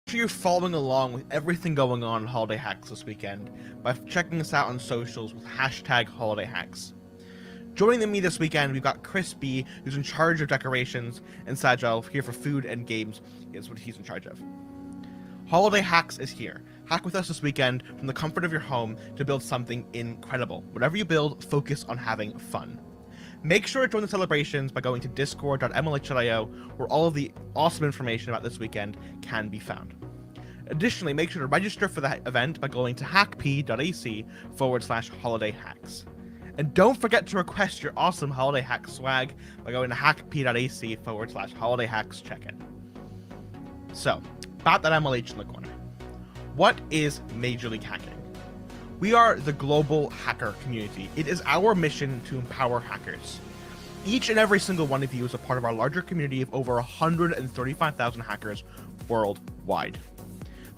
sure you're following along with everything going on in Holiday Hacks this weekend by checking us out on socials with hashtag Holiday Hacks. Joining me this weekend, we've got Chris B, who's in charge of decorations, and Sagil here for food and games is what he's in charge of. Holiday Hacks is here. Hack with us this weekend from the comfort of your home to build something incredible. Whatever you build, focus on having fun. Make sure to join the celebrations by going to discord.mlh.io, where all of the awesome information about this weekend can be found. Additionally, make sure to register for the event by going to hackp.ac/holiday hacks. And don't forget to request your awesome holiday hack swag by going to hackp.ac/holiday hacks check-in. So, about that MLH in the corner. What is Major League Hacking? We are the global hacker community. It is our mission to empower hackers. Each and every single one of you is a part of our larger community of over 135,000 hackers worldwide.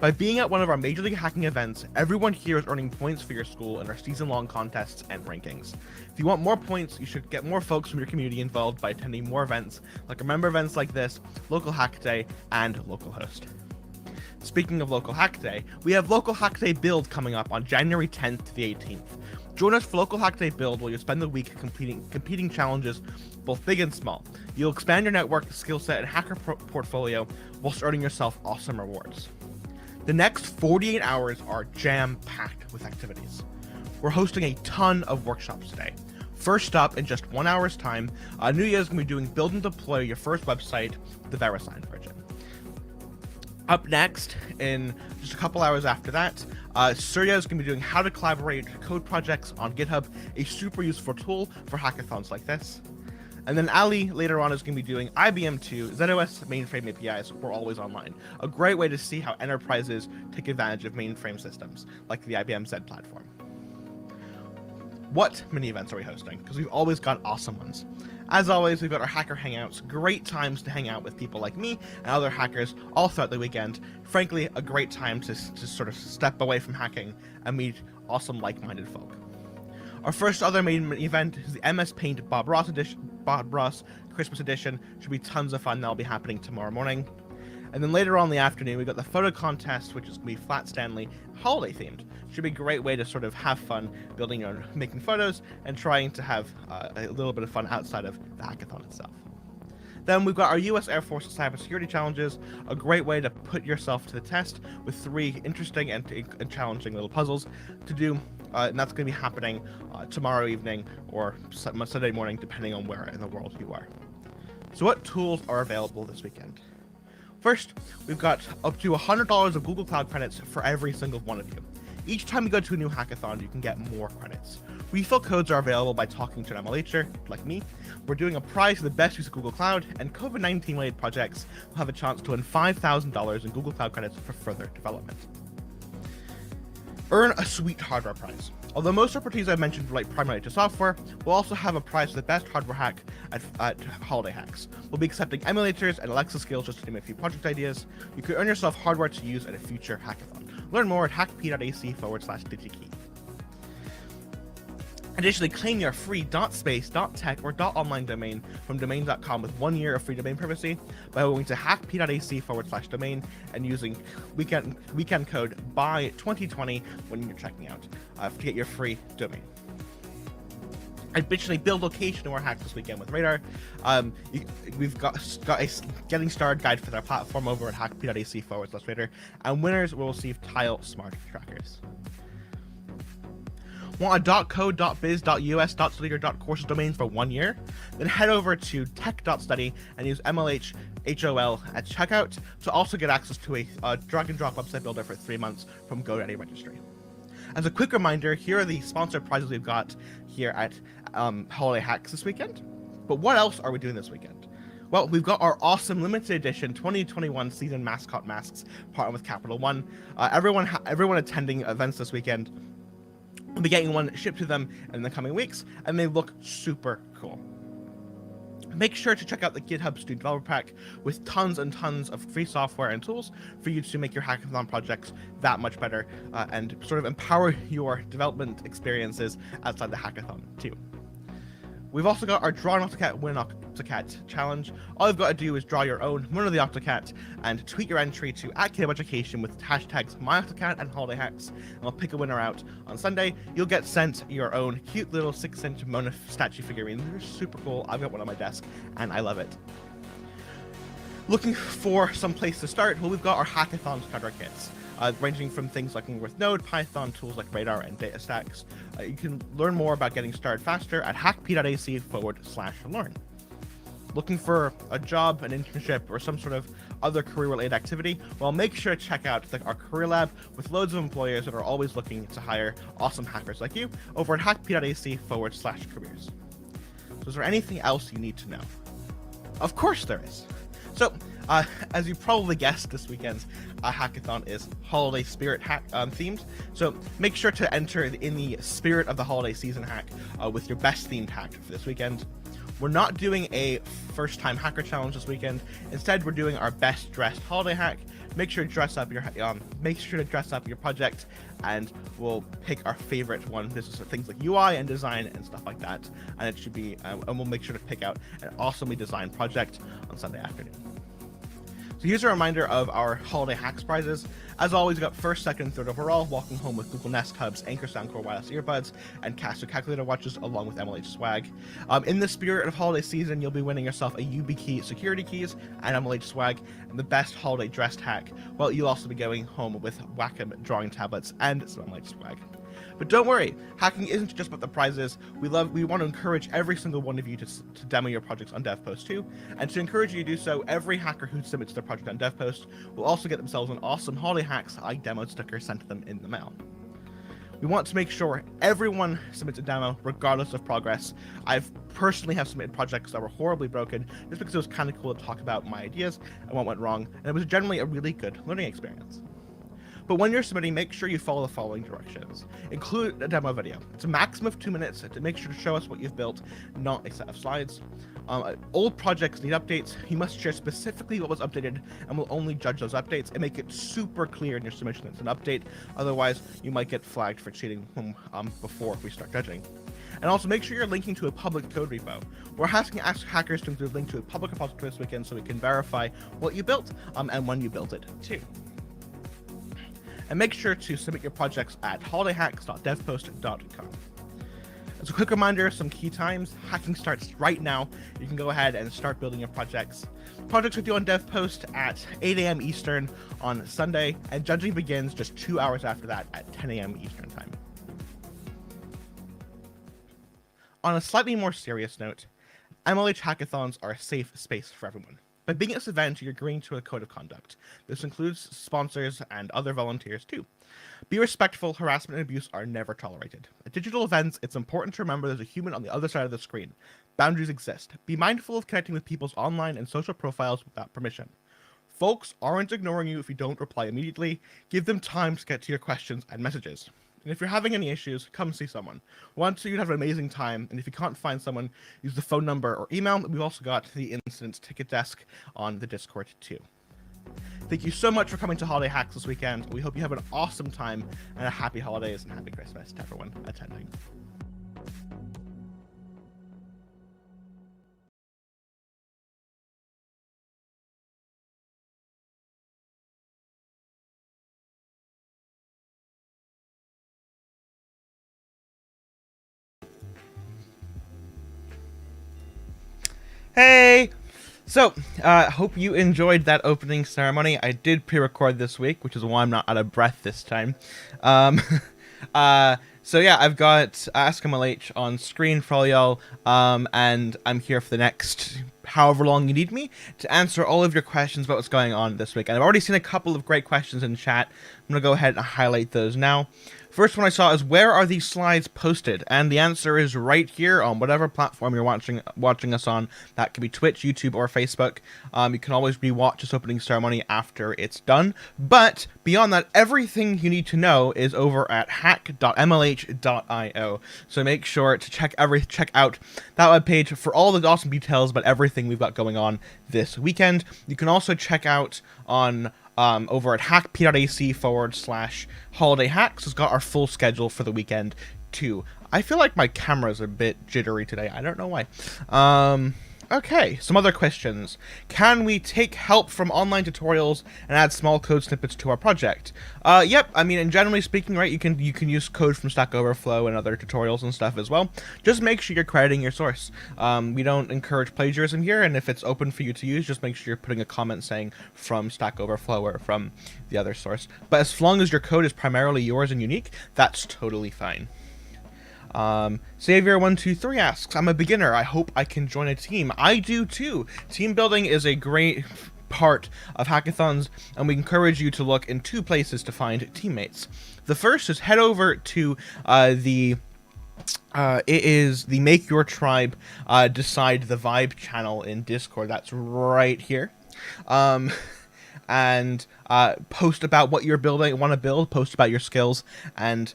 By being at one of our Major League Hacking events, everyone here is earning points for your school in our season-long contests and rankings. If you want more points, you should get more folks from your community involved by attending more events, like member events like this, Local Hack Day, and Localhost. Speaking of Local Hack Day, we have Local Hack Day Build coming up on January 10th to the 18th. Join us for Local Hack Day Build, where you'll spend the week competing challenges, both big and small. You'll expand your network, skill set, and hacker portfolio, whilst earning yourself awesome rewards. The next 48 hours are jam-packed with activities. We're hosting a ton of workshops today. First up, in just 1 hour's time, New Year's going to be doing Build and Deploy your first website, the VeriSign version. Up next, in just a couple hours after that, Surya is going to be doing how to collaborate code projects on GitHub, a super useful tool for hackathons like this. And then Ali later on is going to be doing IBM2 ZOS mainframe APIs for always online, a great way to see how enterprises take advantage of mainframe systems like the IBM Z platform. What mini events are we hosting? Because we've always got awesome ones. As always, we've got our hacker hangouts, great times to hang out with people like me and other hackers all throughout the weekend. Frankly, a great time to sort of step away from hacking and meet awesome like-minded folk. Our first other main event is the MS Paint Bob Ross Christmas edition. Should be tons of fun. That'll be happening tomorrow morning. And then later on in the afternoon, we got the photo contest, which is going to be Flat Stanley holiday themed. Should be a great way to sort of have fun making photos and trying to have a little bit of fun outside of the hackathon itself. Then we've got our U.S. Air Force cybersecurity challenges, a great way to put yourself to the test with 3 interesting and challenging little puzzles to do. And that's going to be happening tomorrow evening or Sunday morning, depending on where in the world you are. So what tools are available this weekend? First, we've got up to $100 of Google Cloud credits for every single one of you. Each time you go to a new hackathon, you can get more credits. Refill codes are available by talking to an MLHer, like me. We're doing a prize for the best use of Google Cloud, and COVID-19 related projects will have a chance to win $5,000 in Google Cloud credits for further development. Earn a sweet hardware prize. Although most opportunities I've mentioned relate primarily to software, we'll also have a prize for the best hardware hack at Holiday Hacks. We'll be accepting emulators and Alexa skills, just to name a few project ideas. You could earn yourself hardware to use at a future hackathon. Learn more at hackp.ac/digikey. Additionally, claim your free .space, .tech, or .online domain from domain.com with 1 year of free domain privacy by going to hackp.ac/domain and using weekend code BY2020 when you're checking out to get your free domain. Additionally, build location to our hack this weekend with Radar. We've got a getting started guide for their platform over at hackp.ac/radar, and winners will receive Tile Smart Trackers. Want a .code, .biz, .us, .study, or .courses domain for 1 year? Then head over to tech.study and use MLH HOL at checkout to also get access to a drag-and-drop website builder for 3 months from GoDaddy Registry. As a quick reminder, here are the sponsored prizes we've got here at Holiday Hacks this weekend. But what else are we doing this weekend? Well, we've got our awesome limited edition 2021 season mascot masks partnered with Capital One. Everyone attending events this weekend will be getting one shipped to them in the coming weeks, and they look super cool. Make sure to check out the GitHub Student Developer Pack with tons and tons of free software and tools for you to make your hackathon projects that much better and sort of empower your development experiences outside the hackathon too. We've also got our Draw an Octocat, Win an Octocat challenge. All you've got to do is draw your own Winner of the Octocat and tweet your entry to @KidUpEducation with hashtags MyOctocat and Holiday Hacks, and I'll pick a winner out on Sunday. You'll get sent your own cute little 6-inch Mona statue figurine. They're super cool. I've got one on my desk, and I love it. Looking for some place to start? Well, we've got our hackathon starter kits. Ranging from things like working with Node, Python, tools like Radar, and DataStax. You can learn more about getting started faster at hackp.ac/learn. Looking for a job, an internship, or some sort of other career-related activity? Well, make sure to check out our career lab with loads of employers that are always looking to hire awesome hackers like you over at hackp.ac/careers. So is there anything else you need to know? Of course there is. So, as you probably guessed, this weekend's hackathon is holiday spirit hack themed. So make sure to enter in the spirit of the holiday season hack with your best themed hack for this weekend. We're not doing a first-time hacker challenge this weekend. Instead, we're doing our best dressed holiday hack. Make sure to dress up your project, and we'll pick our favorite one. This is things like UI and design and stuff like that. And it should be, and we'll make sure to pick out an awesomely designed project on Sunday afternoon. So here's a reminder of our holiday hacks prizes. As always, we got first, second, and third overall, walking home with Google Nest Hubs, Anchor Soundcore wireless earbuds, and Casio calculator watches, along with MLH swag. In the spirit of holiday season, you'll be winning yourself a YubiKey security keys and MLH swag, and the best holiday dressed hack. Well, you'll also be going home with Wacom drawing tablets and some MLH swag. But don't worry, hacking isn't just about the prizes. We want to encourage every single one of you to demo your projects on DevPost too. And to encourage you to do so, every hacker who submits their project on DevPost will also get themselves an awesome Holiday Hacks I demoed sticker sent to them in the mail. We want to make sure everyone submits a demo, regardless of progress. I've personally have submitted projects that were horribly broken, just because it was kind of cool to talk about my ideas and what went wrong, and it was generally a really good learning experience. But when you're submitting, make sure you follow the following directions. Include a demo video. It's a maximum of 2 minutes to make sure to show us what you've built, not a set of slides. Old projects need updates. You must share specifically what was updated, and we'll only judge those updates and make it super clear in your submission it's an update. Otherwise, you might get flagged for cheating before we start judging. And also make sure you're linking to a public code repo. We're asking hackers to include a link to a public repository this weekend so we can verify what you built and when you built it too. And make sure to submit your projects at holidayhacks.devpost.com. As a quick reminder, some key times: hacking starts right now. You can go ahead and start building your projects. Projects are due on DevPost at 8 a.m. Eastern on Sunday, and judging begins just 2 hours after that at 10 a.m. Eastern time. On a slightly more serious note, MLH hackathons are a safe space for everyone. By being at this event, you're agreeing to a code of conduct. This includes sponsors and other volunteers too. Be respectful. Harassment and abuse are never tolerated. At digital events, it's important to remember there's a human on the other side of the screen. Boundaries exist. Be mindful of connecting with people's online and social profiles without permission. Folks aren't ignoring you if you don't reply immediately. Give them time to get to your questions and messages. And if you're having any issues, come see someone. Once you'd have an amazing time, and if you can't find someone, use the phone number or email. We've also got the incident ticket desk on the Discord too. Thank you so much for coming to Holiday Hacks this weekend. We hope you have an awesome time and a happy holidays and happy Christmas to everyone attending. Hey! So, hope you enjoyed that opening ceremony. I did pre-record this week, which is why I'm not out of breath this time. So yeah, I've got Ask MLH on screen for all y'all, and I'm here for the next however long you need me to answer all of your questions about what's going on this week. And I've already seen a couple of great questions in chat. I'm going to go ahead and highlight those now. First one I saw is, where are these slides posted? And the answer is right here on whatever platform you're watching us on. That could be Twitch, YouTube, or Facebook. You can always rewatch this opening ceremony after it's done. But beyond that, everything you need to know is over at hack.mlh.io. So make sure to check out that webpage for all the awesome details about everything we've got going on this weekend. You can also check out on over at hackp.ac/holiday hacks. It's got our full schedule for the weekend too. I feel like my camera's a bit jittery today. I don't know why. Okay, some other questions. Can we take help from online tutorials and add small code snippets to our project? Yep. I mean, and generally speaking, right, you can use code from Stack Overflow and other tutorials and stuff as well. Just make sure you're crediting your source. We don't encourage plagiarism here, and if it's open for you to use, just make sure you're putting a comment saying from Stack Overflow or from the other source. But as long as your code is primarily yours and unique, that's totally fine. Savior123 asks, I'm a beginner. I hope I can join a team. I do too. Team building is a great part of hackathons, and we encourage you to look in 2 places to find teammates. The first is head over to it is the Make Your Tribe Decide the Vibe channel in Discord. That's right here. And post about what you're want to build, post about your skills, and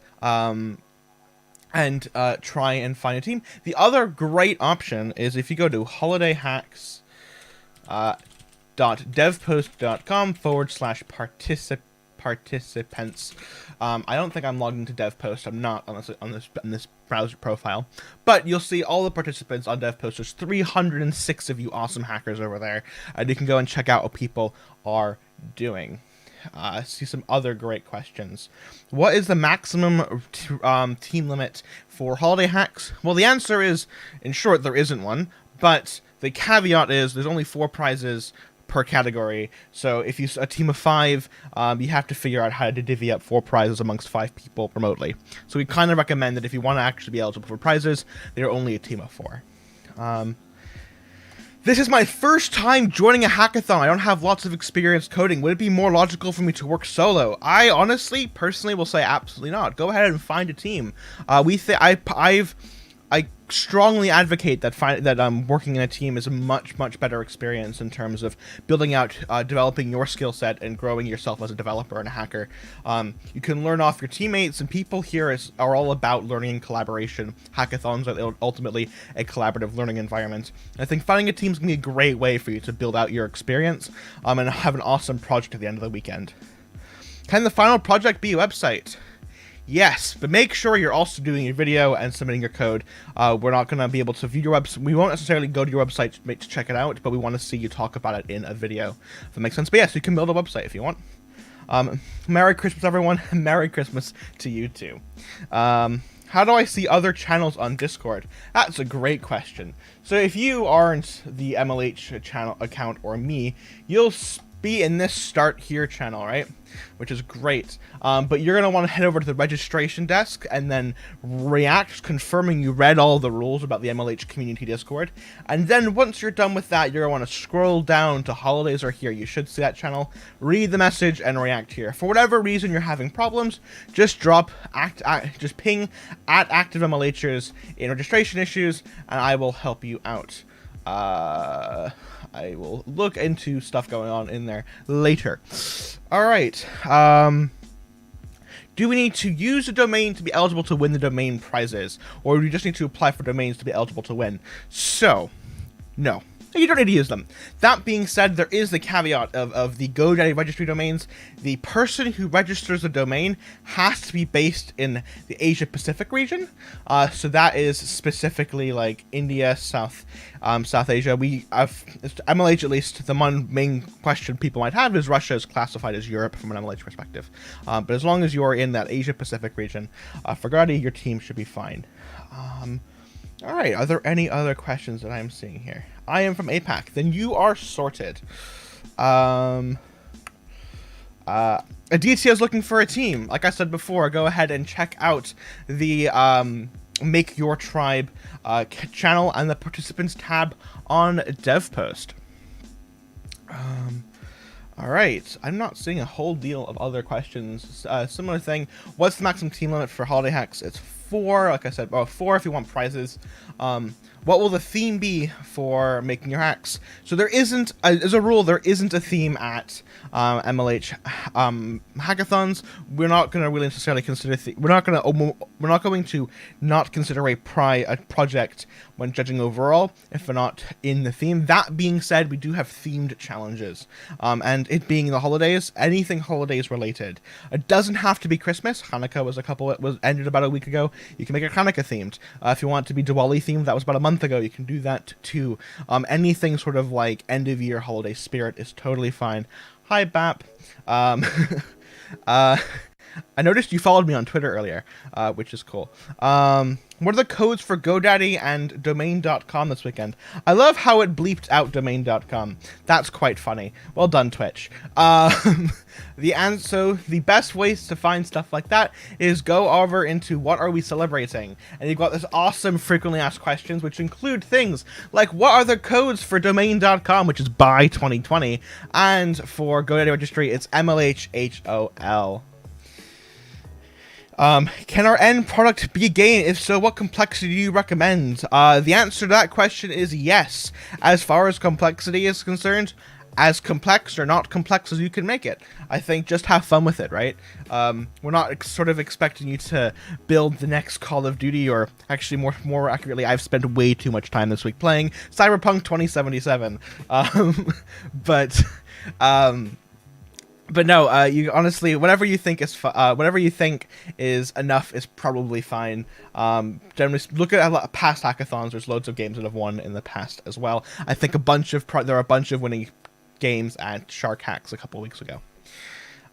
try and find a team. The other great option is if you go to holidayhacks.devpost.com/participants. I don't think I'm logged into DevPost. I'm not on this browser profile, but you'll see all the participants on DevPost. There's 306 of you awesome hackers over there, and you can go and check out what people are doing. See some other great questions. What is the maximum team limit for holiday hacks? Well, the answer is, in short, there isn't one, but the caveat is there's only 4 prizes per category. So if you a team of 5, you have to figure out how to divvy up 4 prizes amongst 5 people remotely. So we kind of recommend that if you want to actually be eligible for prizes, they're only a team of 4. This is my first time joining a hackathon. I don't have lots of experience coding. Would it be more logical for me to work solo? I honestly, personally, will say absolutely not. Go ahead and find a team. I strongly advocate that working in a team is a much better experience in terms of building out, developing your skill set and growing yourself as a developer and a hacker. You can learn off your teammates, and people here are all about learning and collaboration. Hackathons are ultimately a collaborative learning environment. And I think finding a team is going to be a great way for you to build out your experience and have an awesome project at the end of the weekend. Can the final project be a website? Yes, but make sure you're also doing your video and submitting your code. We're not going to be able to view your website. We won't necessarily go to your website to check it out, but we want to see you talk about it in a video, if that makes sense. But yes, you can build a website if you want. Merry Christmas, everyone. Merry Christmas to you too. How do I see other channels on Discord? That's a great question. So if you aren't the MLH channel account or me, you'll be in this Start Here channel, right? Which is great. But you're going to want to head over to the registration desk and then react, confirming you read all the rules about the MLH community Discord. And then once you're done with that, you're going to want to scroll down to Holidays Are Here. You should see that channel, read the message, and react here. For whatever reason you're having problems, just just ping at active MLHers in registration issues, and I will help you out. I will look into stuff going on in there later. Alright, do we need to use a domain to be eligible to win the domain prizes? Or do we just need to apply for domains to be eligible to win? So, no. You don't need to use them. That being said, there is the caveat of the GoDaddy registry domains. The person who registers the domain has to be based in the Asia Pacific region. So that is specifically like India, South Asia. MLH, at least, the main question people might have is Russia is classified as Europe from an MLH perspective. But as long as you are in that Asia Pacific region, for GoDaddy, your team should be fine. Alright, are there any other questions that I'm seeing here? I am from APAC. Then you are sorted. Aditya is looking for a team. Like I said before, go ahead and check out the Make Your Tribe channel and the Participants tab on DevPost. Alright, I'm not seeing a whole deal of other questions. Similar thing. What's the maximum team limit for holiday hacks? It's 4, like I said, 4 if you want prizes. what will the theme be for making your hacks? So there isn't, as a rule, there isn't a theme at MLH hackathons. We're not going to really necessarily consider we're not going to not consider a project when judging overall if we're not in the theme. That being said, we do have themed challenges, and it being the holidays, anything holidays related. It doesn't have to be Christmas. Hanukkah was ended about a week ago. You can make it Hanukkah themed. If you want it to be Diwali themed, that was about a month ago. You can do that too. Anything sort of like end of year holiday spirit is totally fine. Hi, Bap. I noticed you followed me on Twitter earlier, which is cool. What are the codes for GoDaddy and domain.com this weekend? I love how it bleeped out domain.com. That's quite funny. Well done, Twitch. So the best ways to find stuff like that is go over into what are we celebrating, and you've got this awesome frequently asked questions, which include things like what are the codes for domain.com, which is by 2020, and for GoDaddy registry, it's MLHHOL. Can our end product be a game? If so, what complexity do you recommend? The answer to that question is yes. As far as complexity is concerned, as complex or not complex as you can make it. I think just have fun with it, right? We're not sort of expecting you to build the next Call of Duty, or actually more accurately, I've spent way too much time this week playing Cyberpunk 2077. But no, you honestly, whatever you think is enough is probably fine. Generally, look at past hackathons. There's loads of games that have won in the past as well. I think there are a bunch of winning games at Shark Hacks a couple weeks ago.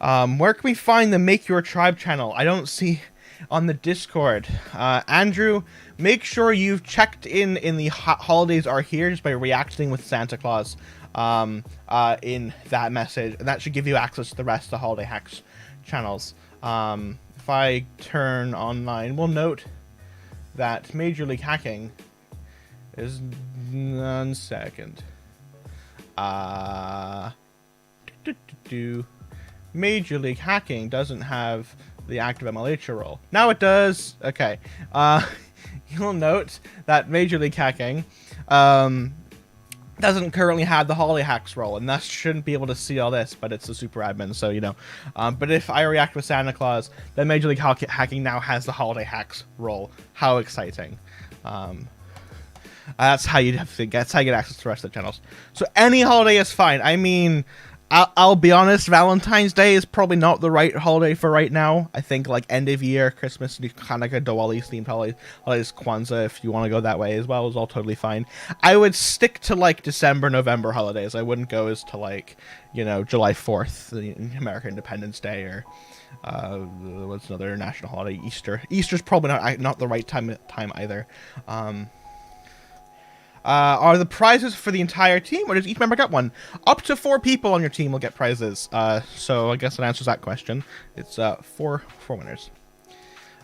Where can we find the Make Your Tribe channel? I don't see on the Discord. Andrew, make sure you've checked in the holidays are here just by reacting with Santa Claus. In that message, and that should give you access to the rest of the Holiday Hacks channels. If I turn online, we'll note that Major League Hacking is 1 second. Major League Hacking doesn't have the active MLH role. Now it does. Okay. You'll note that Major League Hacking doesn't currently have the Holiday Hacks role, and thus shouldn't be able to see all this, but it's a super admin, so you know. But if I react with Santa Claus, then Major League Hacking now has the Holiday Hacks role. How exciting. That's how you get access to the rest of the channels. So any holiday is fine. I mean, I'll be honest, Valentine's Day is probably not the right holiday for right now. I think like end of year, Christmas, Hanukkah, Diwali themed holidays, Kwanzaa, if you want to go that way as well, is all totally fine. I would stick to like December, November holidays. I wouldn't go as to like, you know, July 4th, the American Independence Day, or what's another national holiday? Easter. Easter's probably not the right time either. Are the prizes for the entire team, or does each member get one? Up to 4 people on your team will get prizes. So I guess that answers that question. It's 4 winners.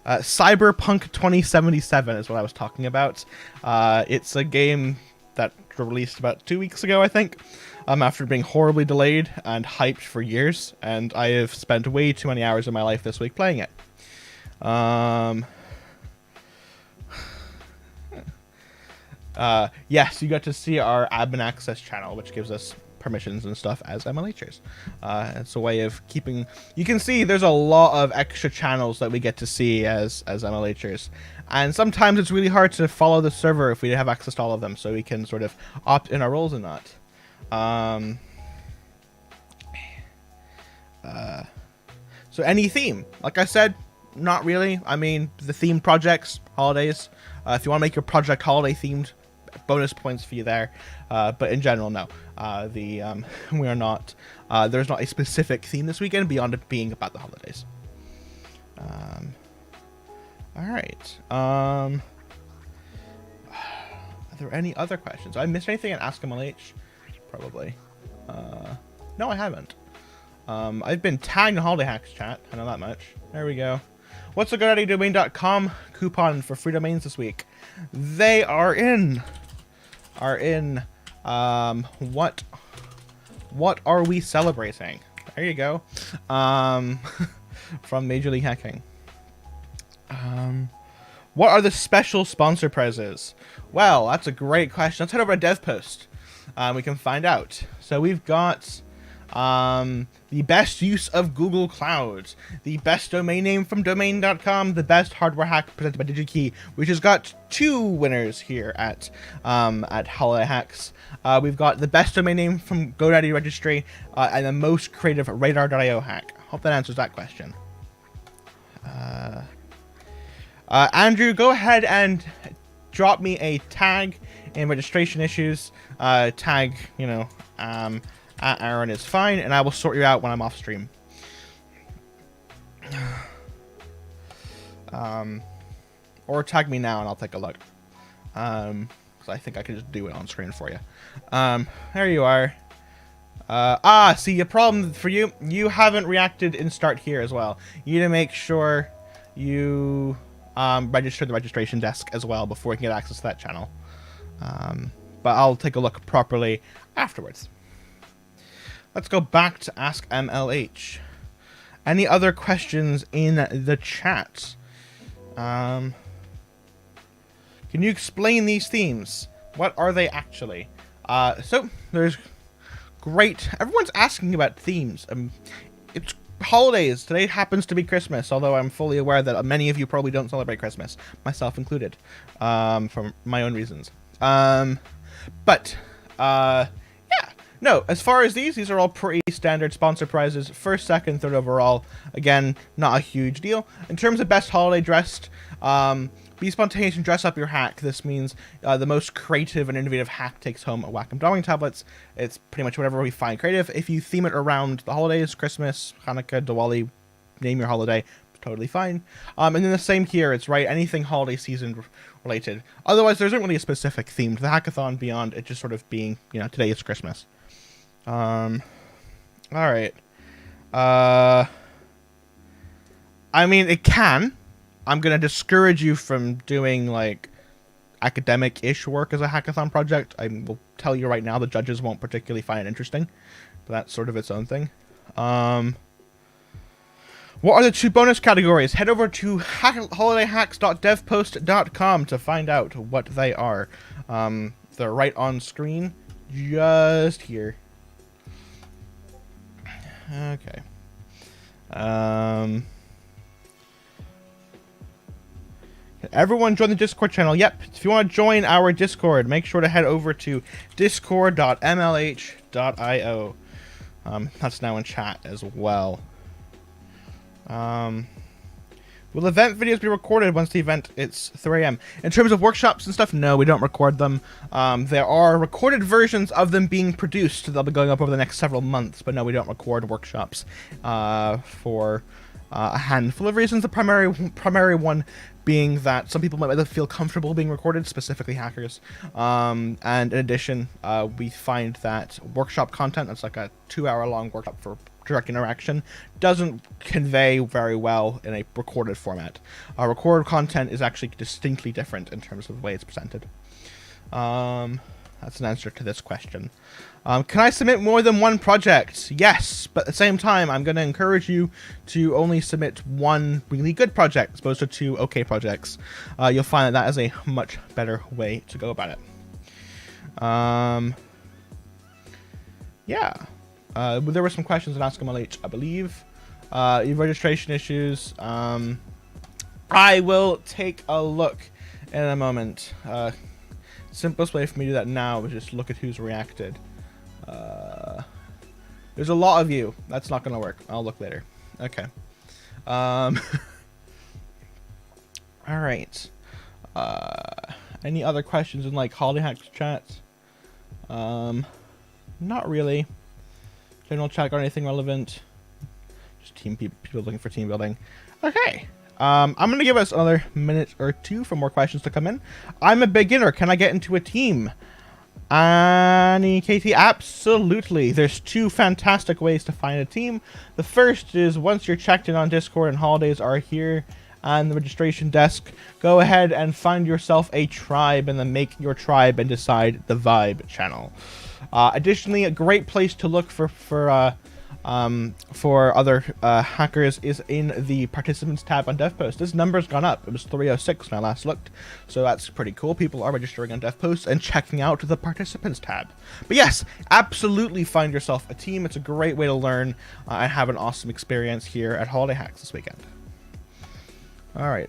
Cyberpunk 2077 is what I was talking about. It's a game that released about 2 weeks ago, I think, after being horribly delayed and hyped for years, and I have spent way too many hours of my life this week playing it. Yes, you got to see our admin access channel, which gives us permissions and stuff as MLHers. It's a way of keeping... You can see there's a lot of extra channels that we get to see as MLHers. And sometimes it's really hard to follow the server if we have access to all of them, so we can sort of opt in our roles and not. So any theme. Like I said, not really. I mean, the themed projects, holidays. If you want to make your project holiday themed, bonus points for you there. But in general, no. We are not. There's not a specific theme this weekend beyond it being about the holidays. All right. Are there any other questions? I missed anything at Ask MLH? Probably. No, I haven't. I've been tagged in Holiday Hacks chat. I know that much. There we go. What's the GoDaddyDomain.com coupon for free domains this week? They are in. What are we celebrating? There you go. From Major League Hacking. What are the special sponsor prizes? Well, that's a great question. Let's head over to DevPost. We can find out. So we've got the best use of Google Cloud, the best domain name from domain.com, the best hardware hack presented by DigiKey, which has got 2 winners here at Holiday Hacks. We've got the best domain name from GoDaddy Registry, and the most creative radar.io hack. Hope that answers that question. Andrew, go ahead and drop me a tag in registration issues. Tag, at Aaron is fine, and I will sort you out when I'm off stream. Or tag me now and I'll take a look. So I think I can just do it on screen for you. There you are. See, a problem for you. You haven't reacted in Start Here as well. You need to make sure you register the registration desk as well before you can get access to that channel. But I'll take a look properly afterwards. Let's go back to Ask MLH. Any other questions in the chat? Can you explain these themes? What are they actually? So there's great. Everyone's asking about themes. It's holidays. Today happens to be Christmas, although I'm fully aware that many of you probably don't celebrate Christmas, myself included, for my own reasons. Yeah. No, as far as these are all pretty standard sponsor prizes. First, second, third overall. Again, not a huge deal. In terms of best holiday dressed, be spontaneous and dress up your hack. This means the most creative and innovative hack takes home a Wacom drawing tablets. It's pretty much whatever we find creative. If you theme it around the holidays, Christmas, Hanukkah, Diwali, name your holiday, totally fine. And then the same here, it's right, anything holiday season related. Otherwise, there isn't really a specific theme to the hackathon beyond it just sort of being, today is Christmas. Alright. I mean, it can. I'm going to discourage you from doing, like, academic-ish work as a hackathon project. I will tell you right now, the judges won't particularly find it interesting. But that's sort of its own thing. What are the 2 bonus categories? Head over to holidayhacks.devpost.com to find out what they are. They're right on screen, just here. Okay. Everyone join the Discord channel. Yep, if you want to join our Discord, make sure to head over to discord.mlh.io. That's now in chat as well. Will event videos be recorded once the event it's 3 a.m.? In terms of workshops and stuff, no, we don't record them. There are recorded versions of them being produced. They'll be going up over the next several months, but no, we don't record workshops for a handful of reasons. The primary one being that some people might not feel comfortable being recorded, specifically hackers. And in addition, we find that workshop content, that's like a 2-hour-long workshop for direct interaction, doesn't convey very well in a recorded format. Recorded content is actually distinctly different in terms of the way it's presented. That's an answer to this question. Can I submit more than 1 project? Yes, but at the same time, I'm going to encourage you to only submit 1 really good project as opposed to 2 okay projects. You'll find that is a much better way to go about it. Yeah. There were some questions in Ask MLH, I believe. Registration issues. I will take a look in a moment. Simplest way for me to do that now is just look at who's reacted. There's a lot of you. That's not going to work. I'll look later. Okay. All right. Any other questions in like Holiday Hacks chat? Not really. General chat or anything relevant? Just people looking for team building. Okay. I'm going to give us another minute or 2 for more questions to come in. I'm a beginner. Can I get into a team? Annie KT, absolutely. There's 2 fantastic ways to find a team. The first is once you're checked in on Discord and holidays are here and the registration desk, go ahead and find yourself a tribe and then make your tribe and decide the vibe channel. Additionally, a great place to look for for other hackers is in the participants tab on DevPost. This number's gone up. It was 306 when I last looked, so that's pretty cool. People are registering on DevPost and checking out the participants tab. But yes, absolutely find yourself a team. It's a great way to learn and have an awesome experience here at Holiday Hacks this weekend. All right,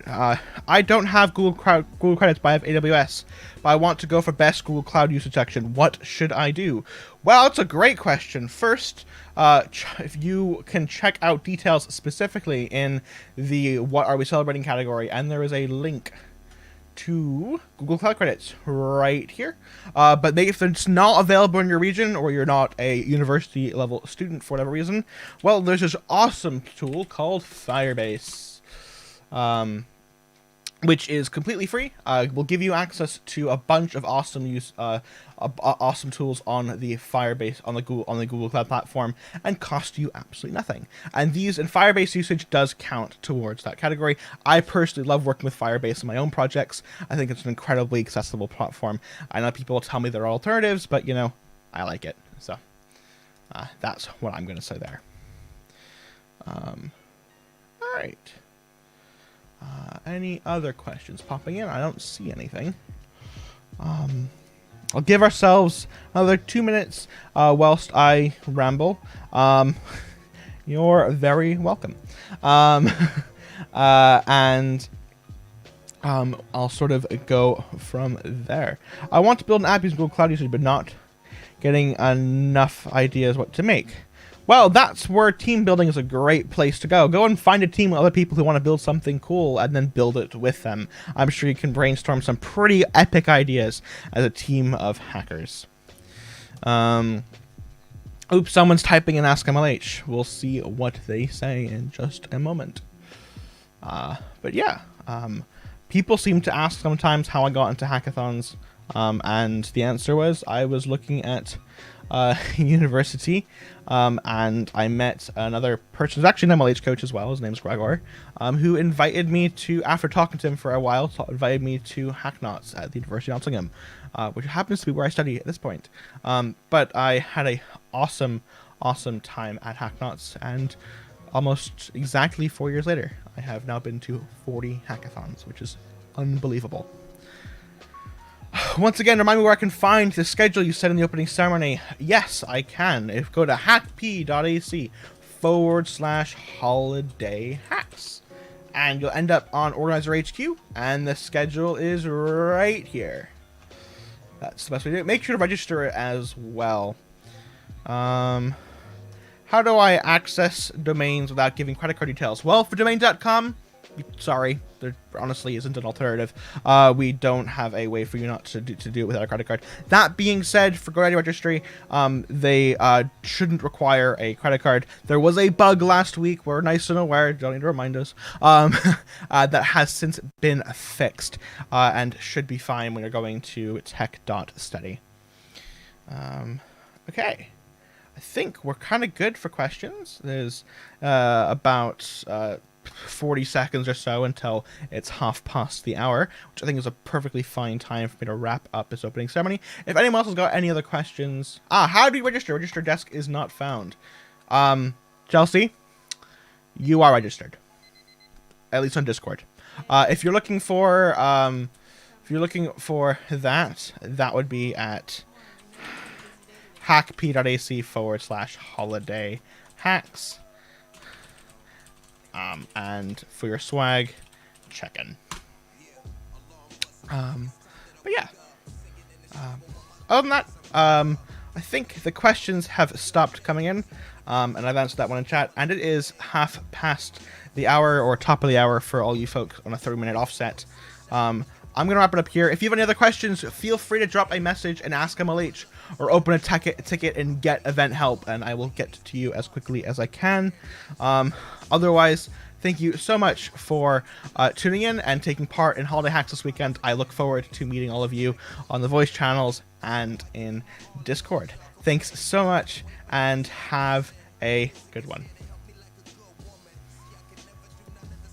I don't have Google credits, but I have AWS. But I want to go for best Google Cloud usage section. What should I do? Well, it's a great question. First, if you can check out details specifically in the What Are We Celebrating category, and there is a link to Google Cloud credits right here. But if it's not available in your region, or you're not a university level student for whatever reason, well, there's this awesome tool called Firebase. Which is completely free. Will give you access to a bunch of awesome awesome tools on the Firebase on the Google Cloud platform, and cost you absolutely nothing. And Firebase usage does count towards that category. I personally love working with Firebase in my own projects. I think it's an incredibly accessible platform. I know people will tell me there are alternatives, but you know, I like it. So that's what I'm going to say there. All right. Any other questions popping in? I don't see anything. I'll give ourselves another 2 minutes whilst I ramble. You're very welcome. And I'll sort of go from there. I want to build an app using Google Cloud usage, but not getting enough ideas what to make. Well, that's where team building is a great place to go. Go and find a team with other people who want to build something cool and then build it with them. I'm sure you can brainstorm some pretty epic ideas as a team of hackers. Oops, someone's typing in Ask MLH. We'll see what they say in just a moment. But yeah, people seem to ask sometimes how I got into hackathons. And the answer was I was looking at university, and I met another person who's actually an MLH coach as well. His name's Gregor, who invited me to, after talking to him for a while, invited me to Hacknots at the University of Nottingham, which happens to be where I study at this point. But I had a awesome time at Hacknots, and almost exactly 4 years later, I have now been to 40 hackathons, which is unbelievable. Once again, remind me where I can find the schedule you said in the opening ceremony. Yes, I can. Go to hackp.ac/holiday hacks. And you'll end up on Organizer HQ, and the schedule is right here. That's the best way to do it. Make sure to register it as well. How do I access domains without giving credit card details? Well, for domain.com, sorry, there honestly isn't an alternative. We don't have a way for you not to do it without a credit card. That being said, for GoDaddy registry, they shouldn't require a credit card. There was a bug last week. We're nice and aware. Don't need to remind us. That has since been fixed and should be fine when you're going to tech.study. Okay. I think we're kind of good for questions. There's about 40 seconds or so until it's 1/2 the hour, which I think is a perfectly fine time for me to wrap up this opening ceremony. If anyone else has got any other questions... how do you register? Register desk is not found. Chelsea, you are registered. At least on Discord. If you're looking for that would be at hackp.ac/holiday hacks. And for your swag, check-in. But yeah. Other than that, I think the questions have stopped coming in, and I've answered that one in chat, and it is 1/2 the hour, or top of the hour for all you folks on a 30-minute offset. I'm going to wrap it up here. If you have any other questions, feel free to drop a message and ask MLH, or open a ticket and get event help, and I will get to you as quickly as I can. Otherwise, thank you so much for tuning in and taking part in Holiday Hacks this weekend. I look forward to meeting all of you on the voice channels and in Discord. Thanks so much, and have a good one.